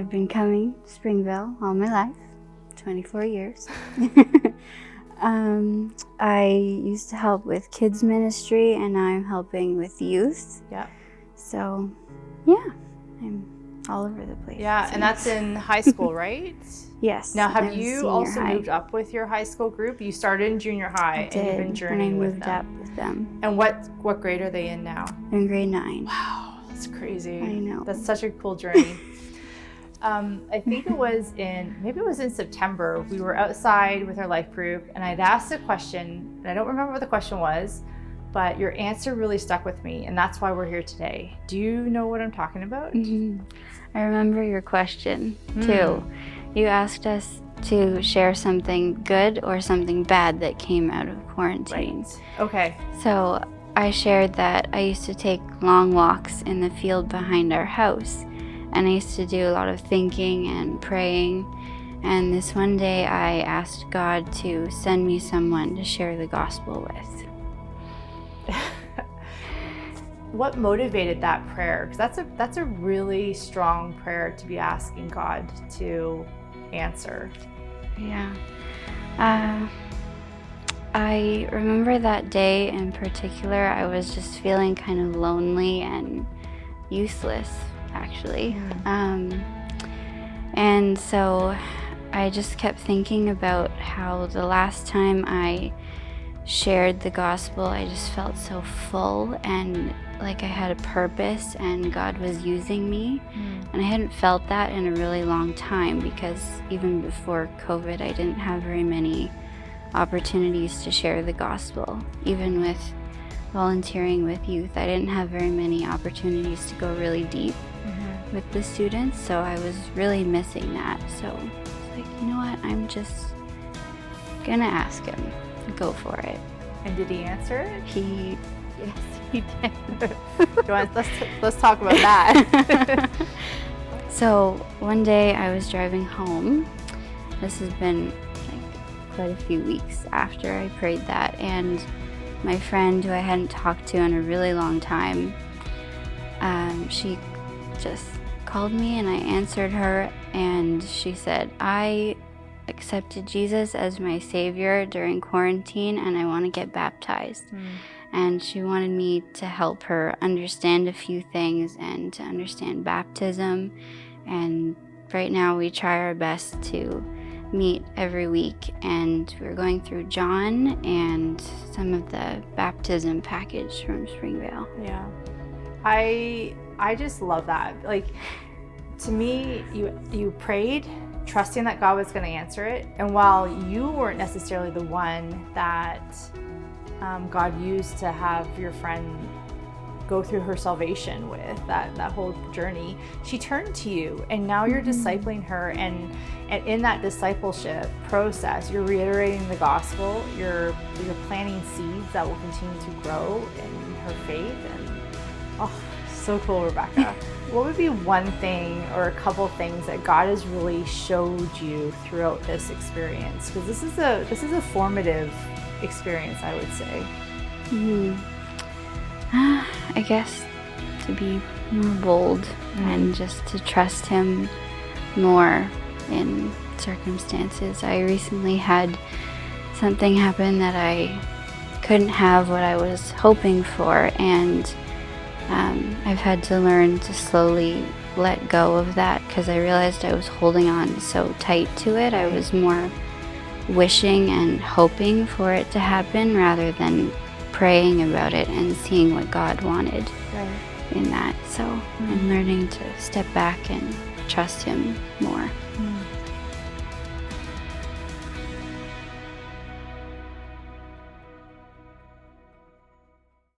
I've been coming to Springvale all my life, 24 years. I used to help with kids ministry, and now I'm helping with youth. Yeah. So, yeah, I'm all over the place. Yeah, and that's in high school, right? Yes. Now, have I'm you senior also high. moved up with your high school group? You started in junior high, I did, and you've been journeying with moved them. up with them. And what grade are they in now? They're in grade 9. Wow, that's crazy. I know. That's such a cool journey. I think maybe it was in September, we were outside with our life group, and I'd asked a question, and I don't remember what the question was, but your answer really stuck with me, and that's why we're here today. Do you know what I'm talking about? Mm-hmm. I remember your question, too. You asked us to share something good or something bad that came out of quarantine. Right. Okay. So I shared that I used to take long walks in the field behind our house, and I used to do a lot of thinking and praying. And this one day I asked God to send me someone to share the gospel with. What motivated that prayer? Because that's a really strong prayer to be asking God to answer. Yeah. I remember that day in particular, I was just feeling kind of lonely and useless, actually. And so I just kept thinking about how the last time I shared the gospel, I just felt so full and like I had a purpose and God was using me. And I hadn't felt that in a really long time, because even before COVID, I didn't have very many opportunities to share the gospel. Even with volunteering with youth, I didn't have very many opportunities to go really deep with the students, so I was really missing that. So I was like, you know what, I'm just gonna ask him, go for it. And did he answer it? Yes, he did. Let's talk about that. So one day I was driving home. This has been like quite a few weeks after I prayed that, and my friend, who I hadn't talked to in a really long time, she just called me, and I answered her, and she said, I accepted Jesus as my savior during quarantine, and I want to get baptized. And she wanted me to help her understand a few things and to understand baptism. And right now we try our best to meet every week, and we're going through John and some of the baptism package from Springvale. Yeah. I just love that. Like, to me, you prayed trusting that God was going to answer it, and while you weren't necessarily the one that God used to have your friend go through her salvation with, that whole journey, she turned to you, and now you're discipling her, and in that discipleship process, you're reiterating the gospel, you're planting seeds that will continue to grow in her faith. And so cool, Rebecca. What would be one thing or a couple things that God has really showed you throughout this experience? Because this is a formative experience, I would say. I guess to be more bold and just to trust him more in circumstances. I recently had something happen that I couldn't have what I was hoping for, and I've had to learn to slowly let go of that, because I realized I was holding on so tight to it. I was more wishing and hoping for it to happen rather than praying about it and seeing what God wanted in that. So I'm learning to step back and trust him more.